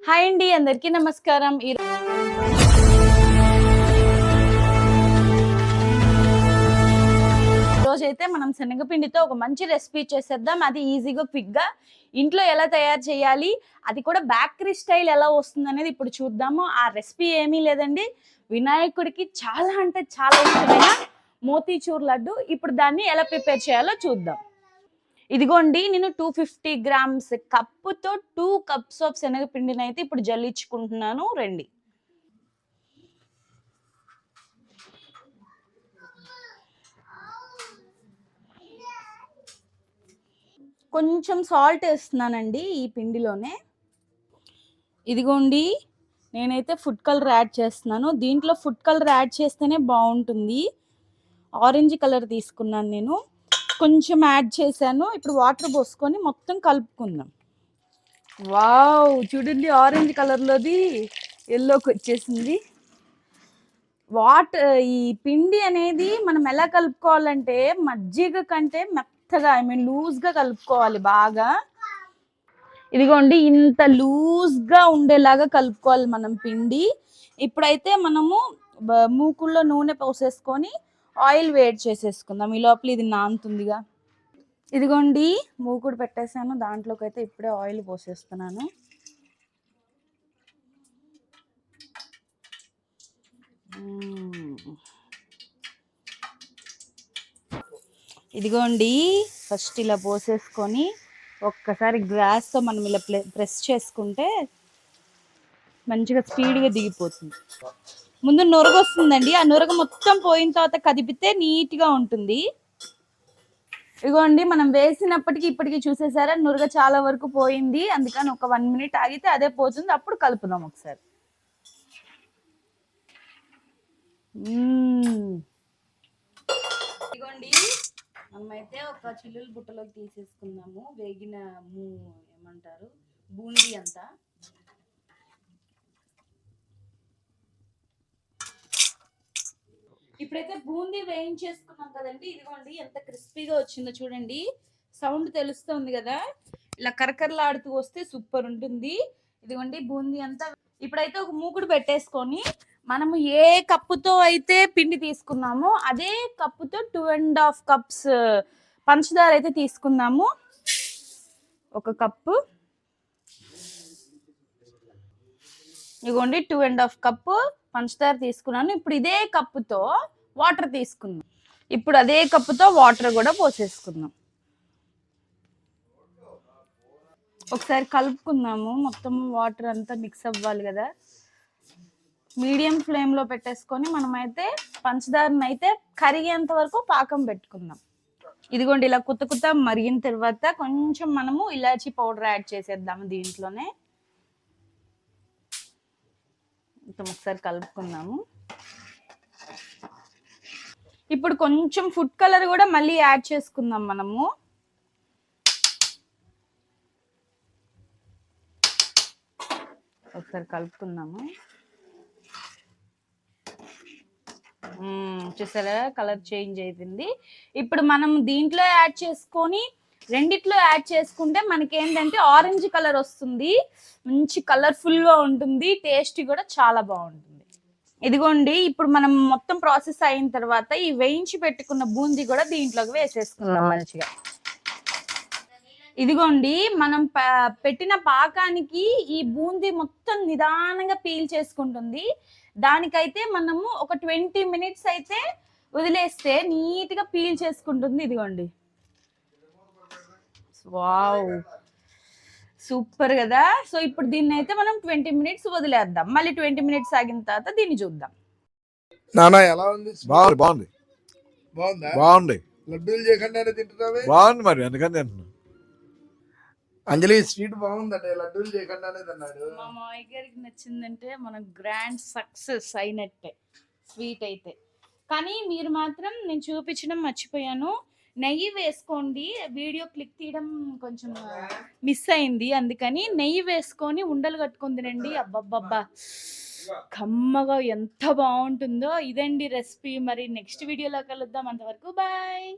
Hi అండి, అందరికీ నమస్కారం. ఈరోజైతే మనం శనగపిండితో ఒక మంచి రెసిపీ చేసేద్దాం. అది ఈజీగా క్విక్గా ఇంట్లో ఎలా తయారు చేయాలి, అది కూడా బేకరీ స్టైల్ ఎలా వస్తుంది అనేది ఇప్పుడు చూద్దాము. ఆ రెసిపీ ఏమీ లేదండి, వినాయకుడికి చాలా అంటే చాలా ఇష్టమైన మోతీచూర్ లడ్డు. ఇప్పుడు దాన్ని ఎలా ప్రిపేర్ చేయాలో చూద్దాం. ఇదిగోండి, నేను 250 గ్రామ్స్ కప్పుతో 2 కప్స్ ఆఫ్ శనగపిండిని అయితే ఇప్పుడు జల్లించుకుంటున్నాను. రండి. కొంచెం సాల్ట్ వేస్తున్నానండి ఈ పిండిలోనే. ఇదిగోండి, నేనైతే ఫుడ్ కలర్ యాడ్ చేస్తున్నాను. దీంట్లో ఫుడ్ కలర్ యాడ్ చేస్తేనే బాగుంటుంది. ఆరెంజ్ కలర్ తీసుకున్నాను నేను, కొంచెం యాడ్ చేశాను. ఇప్పుడు వాటర్ పోసుకొని మొత్తం కలుపుకుందాం. వావ్, చూడండి, ఆరెంజ్ కలర్లోది ఎల్లోకి వచ్చేసింది. ఈ పిండి అనేది మనం ఎలా కలుపుకోవాలంటే మజ్జిగ కంటే మెత్తగా, లూజ్గా కలుపుకోవాలి బాగా. ఇదిగోండి, ఇంత లూజ్గా ఉండేలాగా కలుపుకోవాలి మనం పిండి. ఇప్పుడైతే మనము మూకుల్లో నూనె పోసేసుకొని ఆయిల్ వేడి చేసేసుకుందాం. ఈ లోపల ఇది నానుతుందిగా. ఇదిగోండి, మూకుడు పెట్టేశాను, దాంట్లోకి అయితే ఇప్పుడే ఆయిల్ పోసేస్తున్నాను. ఇదిగోండి, ఫస్ట్ ఇలా పోసేసుకొని ఒక్కసారి గ్లాస్తో మనం ఇలా ప్రెస్ చేసుకుంటే మంచిగా స్పీడ్గా దిగిపోతుంది. ముందు నురగ వస్తుందండి, ఆ నురగ మొత్తం పోయిన తర్వాత కదిపితే నీట్గా ఉంటుంది. ఇదిగోండి, మనం వేసినప్పటికీ ఇప్పటికీ చూసేసారా, నురగ చాలా వరకు పోయింది. అందుకని ఒక 1 మినిట్ ఆగితే అదే పోతుంది. అప్పుడు కలుపుదాం ఒకసారి. ఇదిగోండి, మనమైతే ఒక చిల్లుల బుట్టలోకి తీసేసుకుందాము వేగిన ఏమంటారు బూందీ అంతా. ఇప్పుడైతే బూందీ వేయించేసుకున్నాం కదండి. ఇదిగోండి, ఎంత క్రిస్పీగా వచ్చిందో చూడండి. సౌండ్ తెలుస్తుంది కదా, ఇలా కరకరలాడుతూ వస్తే సూపర్ ఉంటుంది. ఇదిగోండి, బూందీ అంతా. ఇప్పుడైతే ఒక మూకుడు పెట్టేసుకొని మనము ఏ కప్పుతో అయితే పిండి తీసుకున్నామో అదే కప్పుతో 2.5 కప్స్ పంచదార అయితే తీసుకుందాము. ఒక కప్పు. ఇదిగోండి, 2.5 కప్పు పంచదార తీసుకున్నాను. ఇప్పుడు ఇదే కప్పుతో వాటర్ తీసుకుందాం. ఇప్పుడు అదే కప్పుతో వాటర్ కూడా పోసేసుకుందాం. ఒకసారి కలుపుకుందాము, మొత్తం వాటర్ అంతా మిక్స్ అవ్వాలి కదా. మీడియం ఫ్లేమ్లో పెట్టేసుకొని మనమైతే పంచదారని అయితే కరిగేంత వరకు పాకం పెట్టుకుందాం. ఇదిగోండి, ఇలా కుత్త మరిగిన తర్వాత కొంచెం మనము ఇలాచీ పౌడర్ యాడ్ చేసేద్దాము దీంట్లోనే. ఒకసారి కలుపుకుందాము. ఇప్పుడు కొంచెం ఫుడ్ కలర్ కూడా మళ్ళీ యాడ్ చేసుకుందాం మనము. ఒకసారి కలుపుకుందాము. చూసారా, కలర్ చేంజ్ అయిపోయింది. ఇప్పుడు మనం దీంట్లో యాడ్ చేసుకొని రెండిట్లో యాడ్ చేసుకుంటే మనకి ఏంటంటే ఆరెంజ్ కలర్ వస్తుంది, మంచి కలర్ఫుల్గా ఉంటుంది, టేస్ట్ కూడా చాలా బాగుంటుంది. ఇదిగోండి, ఇప్పుడు మనం మొత్తం ప్రాసెస్ అయిన తర్వాత ఈ వేయించి పెట్టుకున్న బూందీ కూడా దీంట్లోకి వేసేసుకుందాం మంచిగా. ఇదిగోండి, మనం పెట్టిన పాకానికి ఈ బూందీ మొత్తం నిదానంగా పీల్ చేసుకుంటుంది. దానికైతే మనము ఒక 20 మినిట్స్ అయితే వదిలేస్తే నీట్గా పీల్ చేసుకుంటుంది. ఇదిగోండి, వావ్, సూపర్ కదా. సో ఇప్పుడు దీన్ని అయితే మనం 20 మినిట్స్ వదిలేద్దాం. మళ్ళీ 20 మినిట్స్ ఆగిన తర్వాత దీన్ని చూద్దాం. నానా ఎలా ఉంది? బాగుంది. బాగుందా? బాగుంది. లడ్డూలు చేయకుండానే తింటున్నావే? బాగుంది, మరి ఎందుకని తింటున్నా. అంజలి స్వీట్ బాగుందంటే లడ్డూలు చేయకుండానే తిన్నాడు. మా మామయ్య గారికి నచ్చిందంటే మనం గ్రాండ్ సక్సెస్ అయినట్టే స్వీట్ అయితే. కానీ మీరు మాత్రం నేను చూపించడం మర్చిపోయాను, నెయ్యి వేసుకోండి. వీడియో క్లిక్ తీయడం కొంచెం మిస్ అయింది, అందుకని నెయ్యి వేసుకొని ఉండలు కట్టుకొని తినండి. అబ్బబ్బబ్బా, కమ్మగా ఎంత బాగుంటుందో. ఇదండి రెసిపీ. మరి నెక్స్ట్ వీడియోలో కలుద్దాం. అంతవరకు బాయ్.